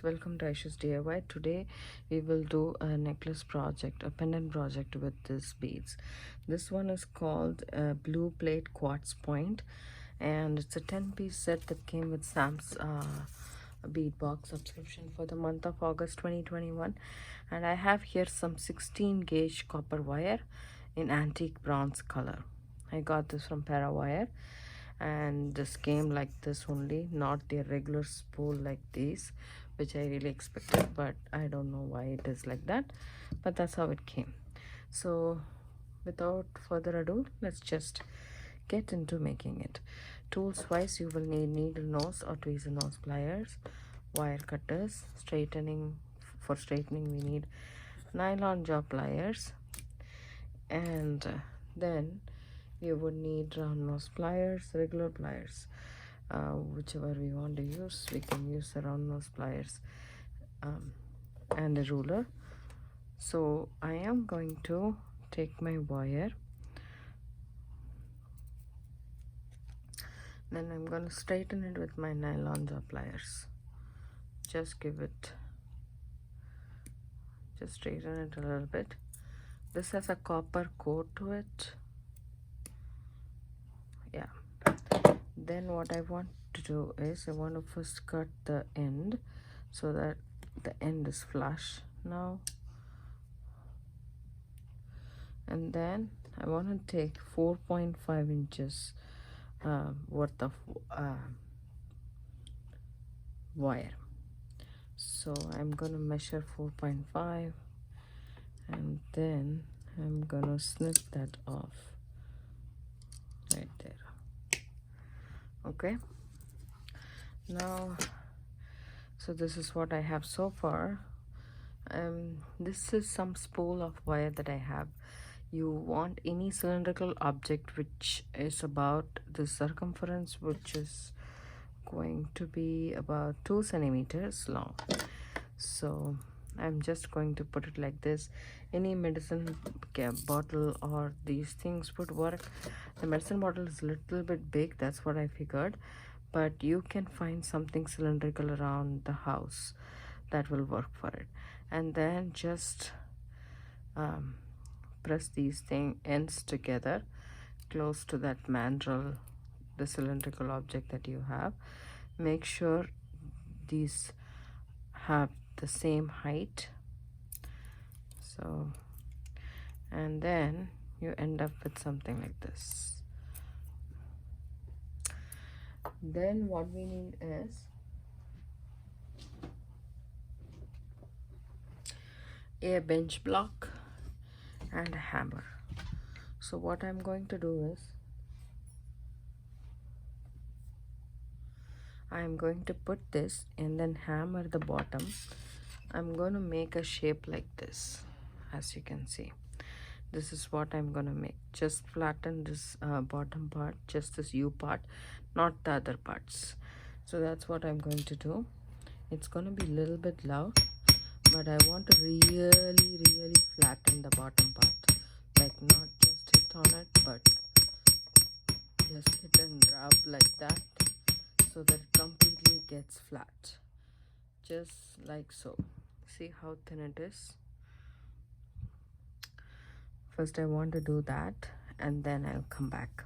welcome to Aishusdiy. Today we will do a necklace project, a pendant project with these beads. This one is called blue plate quartz point, and it's a 10-piece set that came with Sam's bead box subscription for the month of August 2021. And I have here some 16 gauge copper wire in antique bronze color. I got this from Parawire, and this came like this only, not the regular spool like these, which I really expected, but I don't know why it is like that, but that's how it came. So without further ado, let's just get into making it. Tools wise, you will need needle nose or tweezer nose pliers, wire cutters, straightening. For straightening we need nylon jaw pliers, and then you would need round nose pliers, regular pliers, whichever we want to use. We can use the round nose pliers, and a ruler. So I am going to take my wire, then I'm going to straighten it with my nylon jaw pliers. Just straighten it a little bit. This has a copper coat to it. Yeah. Then what I want to do is I want to first cut the end so that the end is flush now, and then I want to take 4.5 inches worth of wire. So I'm gonna measure 4.5, and then I'm gonna snip that off right there. Okay, now, so this is what I have so far. This is some spool of wire that I have. You want any cylindrical object which is about the circumference, which is going to be about 2 centimeters long. So I'm just going to put it like this. Any medicine bottle or these things would work. The medicine bottle is a little bit big, that's what I figured, but you can find something cylindrical around the house that will work for it. And then just press these ends together close to that mandrel, the cylindrical object that you have. Make sure these have the same height. So, and then you end up with something like this. Then what we need is a bench block and a hammer. So what I'm going to do is I'm going to put this and then hammer the bottom. I'm going to make a shape like this. As you can see, this is what I'm going to make. Just flatten this bottom part, just this U part, not the other parts. So that's what I'm going to do. It's going to be a little bit loud, but I want to really flatten the bottom part, like not just hit on it, but just hit and rub like that, so that it completely gets flat, just like so. See how thin it is? First I want to do that, and then I'll come back.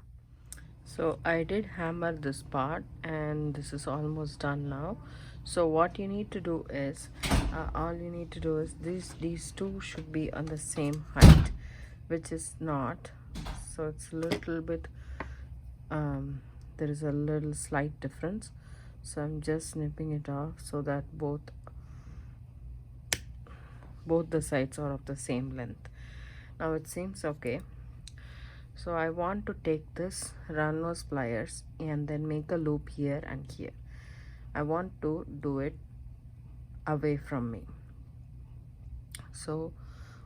So I did hammer this part, and this is almost done now. So what you need to do is all you need to do is these two should be on the same height, which is not. So it's a little bit there is a little slight difference. So I'm just snipping it off so that both the sides are of the same length. Now it seems okay. So I want to take this round nose pliers and then make a loop here and here. I want to do it away from me. So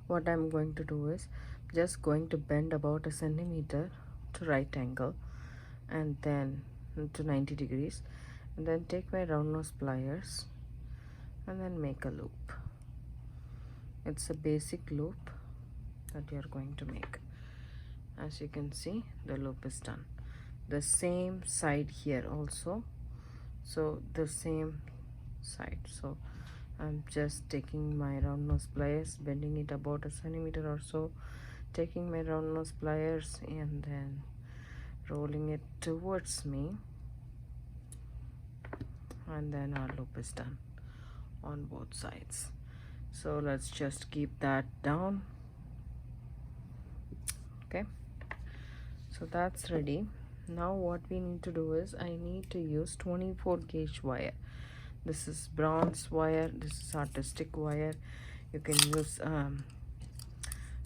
what I'm going to do is just going to bend about 1 centimeter to right angle, and then to 90 degrees, and then take my round nose pliers and then make a loop. It's a basic loop that you're going to make. As you can see, the loop is done. The same side here also, so the same side. So I'm just taking my round nose pliers, bending it about a centimeter or so, taking my round nose pliers and then rolling it towards me, and then our loop is done on both sides. So let's just keep that down. Okay, so that's ready. Now what we need to do is I need to use 24 gauge wire. This is bronze wire, this is artistic wire. You can use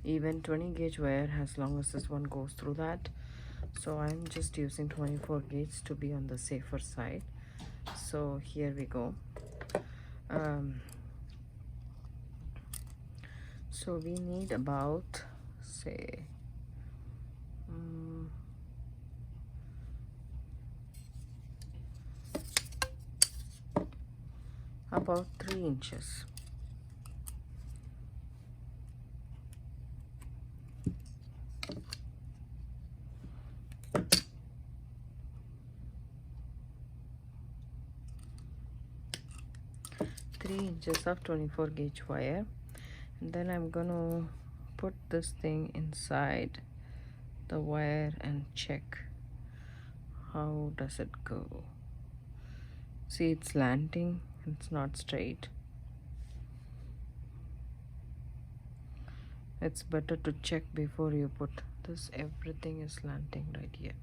even 20 gauge wire as long as this one goes through that. So I'm just using 24 gauge to be on the safer side. So here we go. So we need about, say, about 3 inches. Of 24 gauge wire, and then I'm gonna put this thing inside the wire and check how does it go. See, it's slanting, it's not straight. It's better to check before you put this. Everything is slanting right here,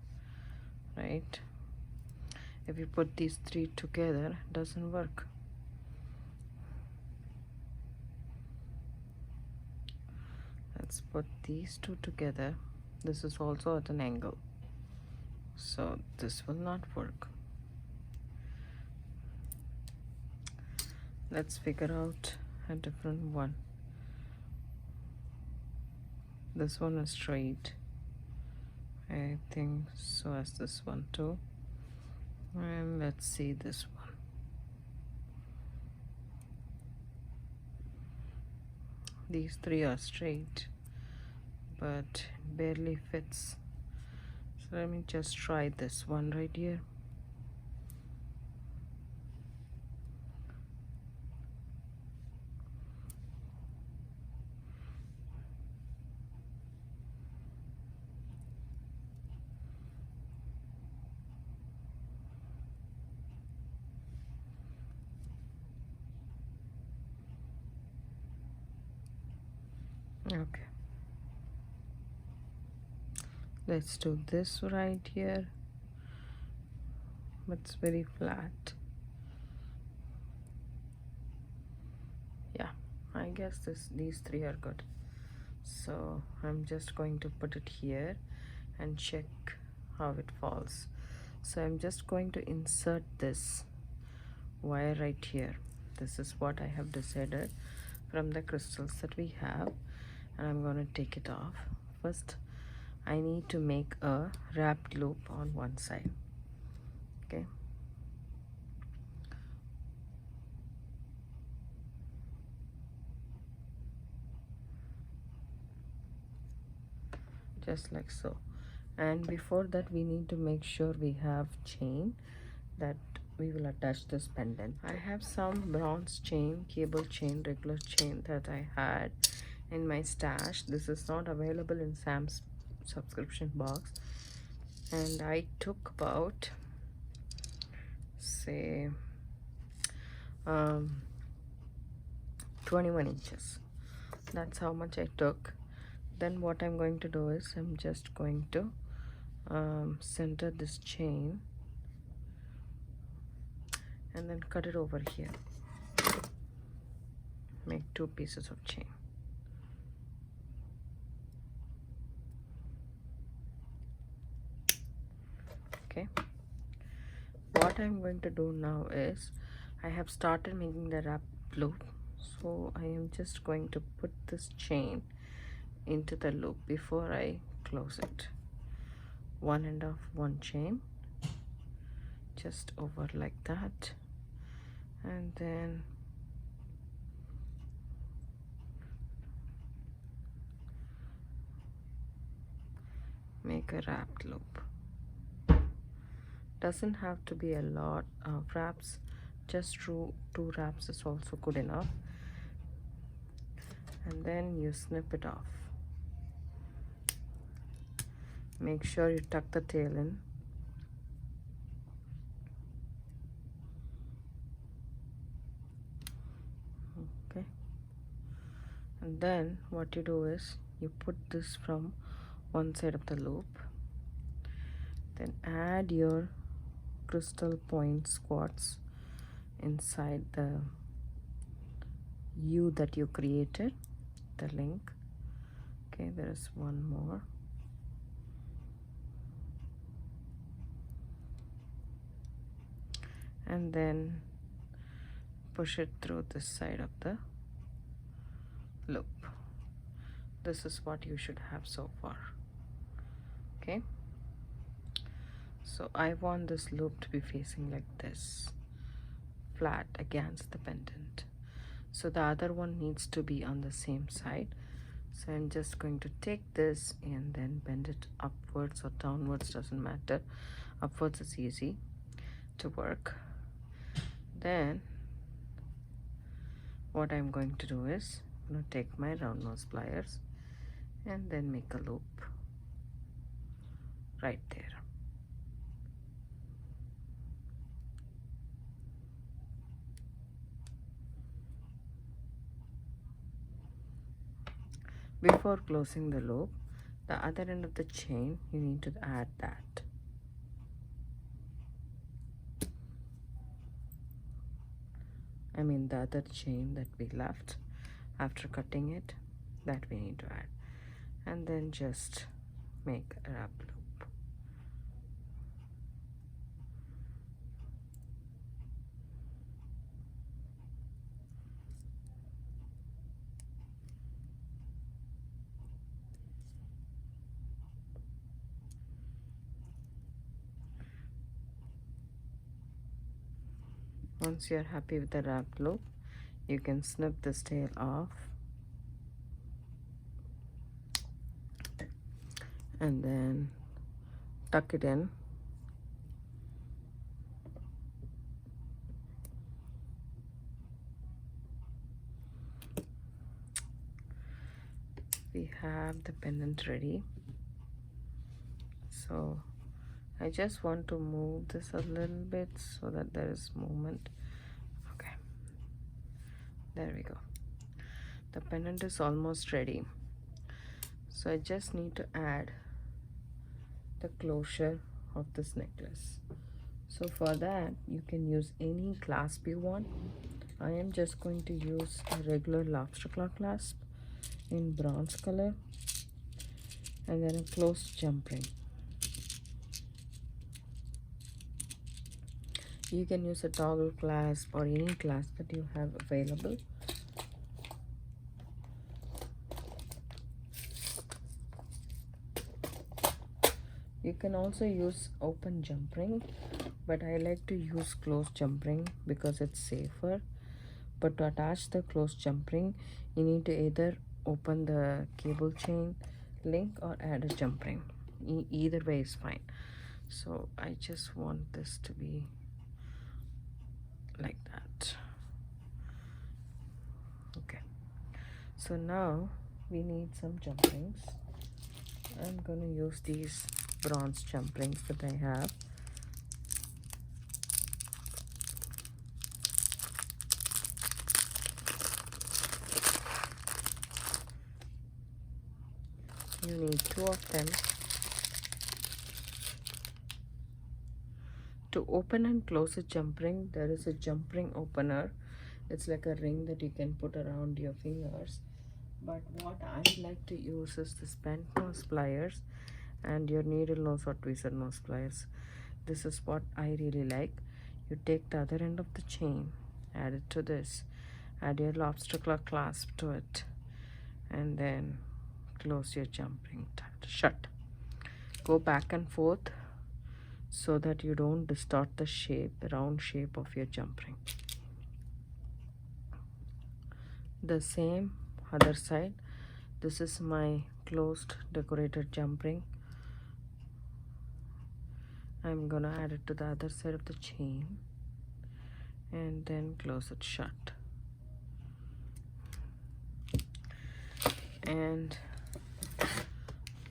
right? If you put these 3 together, it doesn't work. Let's put these 2 together. This is also at an angle, so this will not work. Let's figure out a different one. This one is straight, I think, so as this one too. And let's see this one. These 3 are straight, but barely fits. So let me just try this one right here. Okay, let's do this right here, but it's very flat. Yeah, I guess these 3 are good. So I'm just going to put it here and check how it falls. So I'm just going to insert this wire right here. This is what I have decided from the crystals that we have, and I'm going to take it off. First, I need to make a wrapped loop on one side. Okay, just like so. And before that, we need to make sure we have chain that we will attach this pendant. I have some bronze chain, cable chain, regular chain that I had in my stash. This is not available in Sam's subscription box, and I took about, say, 21 inches. That's how much I took. Then what I'm going to do is I'm just going to center this chain and then cut it over here. Make 2 pieces of chain. Okay, what I'm going to do now is I have started making the wrap loop, so I am just going to put this chain into the loop before I close it. One end of one chain, just over like that, and then make a wrapped loop. Doesn't have to be a lot of wraps, Just two wraps is also good enough. And then you snip it off. Make sure you tuck the tail in. Okay. And then what you do is you put this from one side of the loop. Then add your crystal points quartz inside the U that you created, the link. Okay, there is one more. And then push it through this side of the loop. This is what you should have so far. Okay, so I want this loop to be facing like this, flat against the pendant. So the other one needs to be on the same side. So I'm just going to take this and then bend it upwards or downwards, doesn't matter. Upwards is easy to work. Then what I'm going to do is I'm going to take my round nose pliers and then make a loop right there. Before closing the loop, the other end of the chain, you need to add that. I mean the other chain that we left after cutting it, that we need to add. And then just make a wrap loop. Once you're happy with the wrap loop, you can snip this tail off and then tuck it in. We have the pendant ready. So I just want to move this a little bit so that there is movement. Okay, there we go. The pendant is almost ready. So I just need to add the closure of this necklace. So for that, you can use any clasp you want. I am just going to use a regular lobster claw clasp in bronze color and then a closed jump ring. You can use a toggle clasp or any clasp that you have available. You can also use open jump ring, but I like to use closed jump ring because it's safer. But to attach the closed jump ring, you need to either open the cable chain link or add a jump ring. Either way is fine. So I just want this to be like that. Okay, so now we need some jump rings. I'm going to use these bronze jump rings that I have. You need 2 of them. To open and close a jump ring, there is a jump ring opener. It's like a ring that you can put around your fingers. But what I like to use is this bent nose pliers and your needle nose or tweezer nose pliers. This is what I really like. You take the other end of the chain, add it to this, add your lobster claw clasp to it, and then close your jump ring shut. Go back and forth so that you don't distort the shape, the round shape of your jump ring. The same other side. This is my closed decorated jump ring. I'm gonna add it to the other side of the chain and then close it shut. And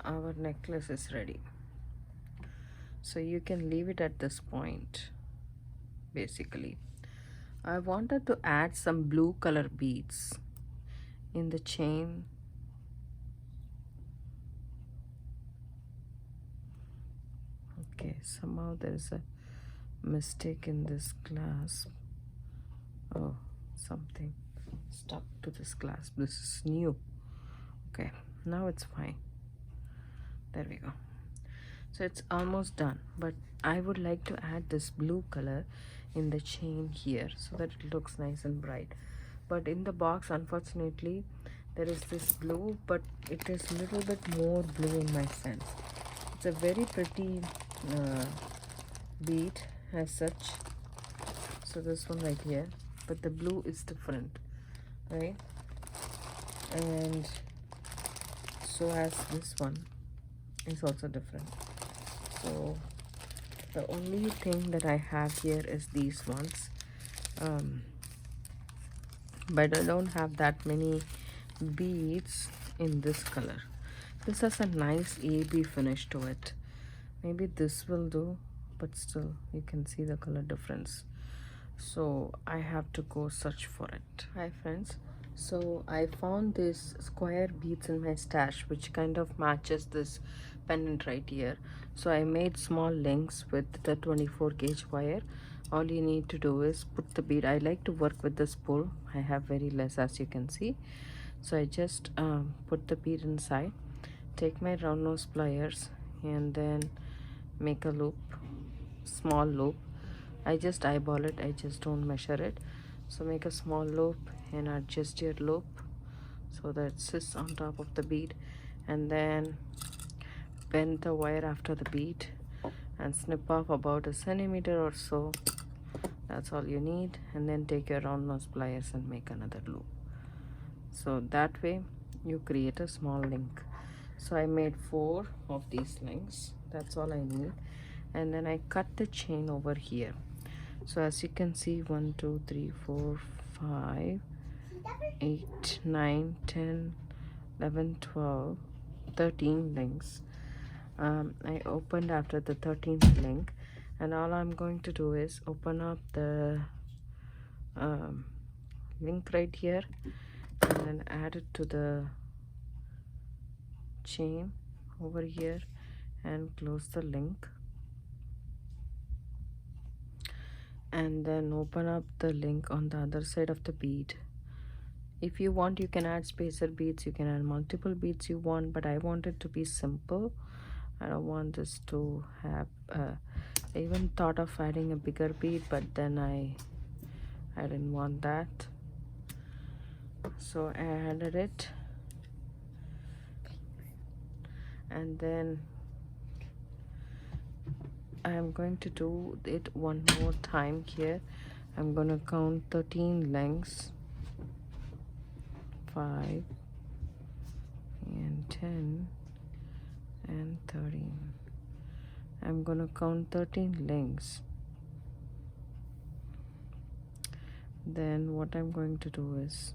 our necklace is ready. So you can leave it at this point. Basically, I wanted to add some blue color beads in the chain. Okay, somehow there is a mistake in this clasp. Oh, something stuck to this clasp. This is new. Okay, now it's fine. There we go. So it's almost done, but I would like to add this blue color in the chain here so that it looks nice and bright. But in the box, unfortunately, there is this blue, but it is a little bit more blue in my sense. It's a very pretty bead as such. So this one right here, but the blue is different, right? And so as this one is also different. So the only thing that I have here is these ones, but I don't have that many beads in this color. This has a nice AB finish to it. Maybe this will do, but still you can see the color difference. So I have to go search for it. Hi friends, so I found this square beads in my stash which kind of matches this pendant right here. So I made small links with the 24 gauge wire. All you need to do is put the bead. I like to work with the spool. I have very less, as you can see. So I just put the bead inside, take my round nose pliers, and then make a loop, small loop. I just eyeball it, I just don't measure it. So make a small loop and adjust your loop so that it sits on top of the bead, and then bend the wire after the bead and snip off about a centimeter or so. That's all you need. And then take your round nose pliers and make another loop. So that way you create a small link. So I made 4 of these links. That's all I need. And then I cut the chain over here. So as you can see, 1 2 3 4 5 8 9 10 11 12 13 links. I opened after the 13th link, and all I'm going to do is open up the link right here and then add it to the chain over here and close the link, and then open up the link on the other side of the bead. If you want, you can add spacer beads, you can add multiple beads you want, but I want it to be simple. I don't want this to have I even thought of adding a bigger bead, but then I didn't want that, so I added it. And then I'm going to do it one more time here. I'm going to count 13 lengths, 5 and 10 and 13. I'm going to count 13 lengths. Then what I'm going to do is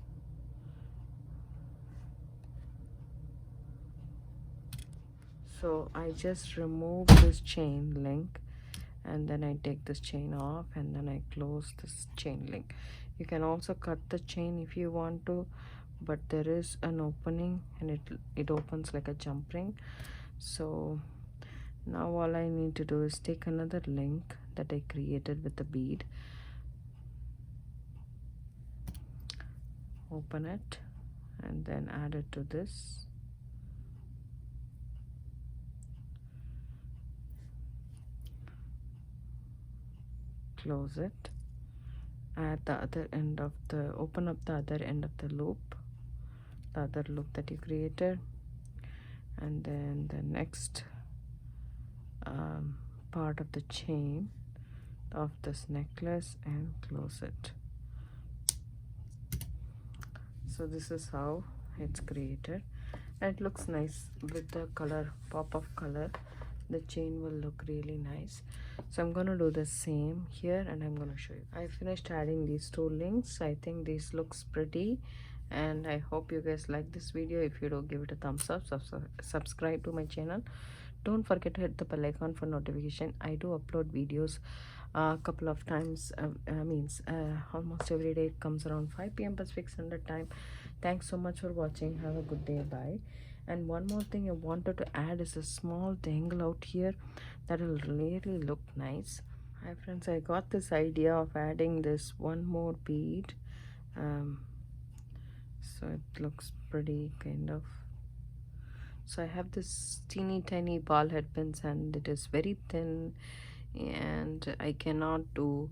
so I just remove this chain link, and then I take this chain off, and then I close this chain link. You can also cut the chain if you want to, but there is an opening and it opens like a jump ring. So now all I need to do is take another link that I created with the bead, open it, and then add it to this. Close it, add the other end of the, open up the other end of the loop, the other loop that you created, and then the next part of the chain of this necklace, and close it. So this is how it's created, and it looks nice with the color, pop of color. The chain will look really nice. So I'm gonna do the same here, and I'm gonna show you. I finished adding these two links. I think this looks pretty, and I hope you guys like this video. If you do, give it a thumbs up, subscribe to my channel. Don't forget to hit the bell icon for notification. I do upload videos a couple of times, almost every day. It comes around 5 p.m. Pacific Standard Time. Thanks so much for watching. Have a good day. Bye. And one more thing I wanted to add is a small dangle out here that will really look nice. Hi friends, I got this idea of adding this one more bead, so it looks pretty kind of. So I have this teeny tiny ball head pins, and it is very thin, and I cannot do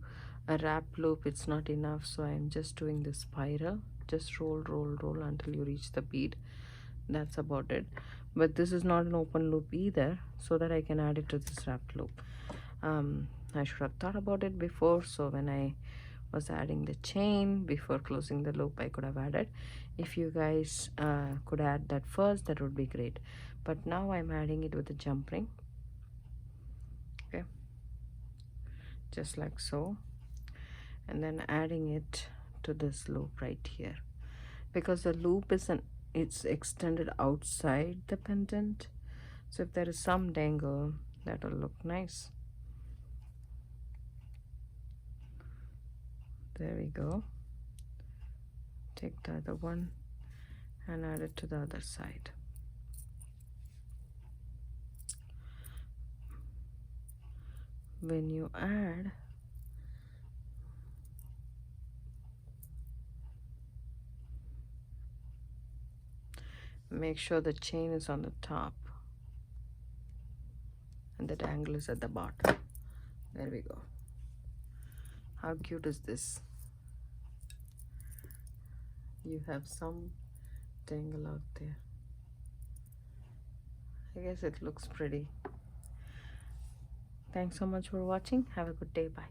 a wrap loop, it's not enough. So I'm just doing this spiral. Just roll until you reach the bead. That's about it. But this is not an open loop either, so that I can add it to this wrap loop. I should have thought about it before, so when I was adding the chain before closing the loop, I could have added. If you guys could add that first, that would be great. But now I'm adding it with a jump ring. Okay, just like so, and then adding it to this loop right here, because the loop it's extended outside the pendant, so if there is some dangle, that will look nice. There we go. Take the other one and add it to the other side. When you add, make sure the chain is on the top and the dangle is at the bottom. There we go. How cute is this? You have some dangle out there. I guess it looks pretty. Thanks so much for watching. Have a good day. Bye.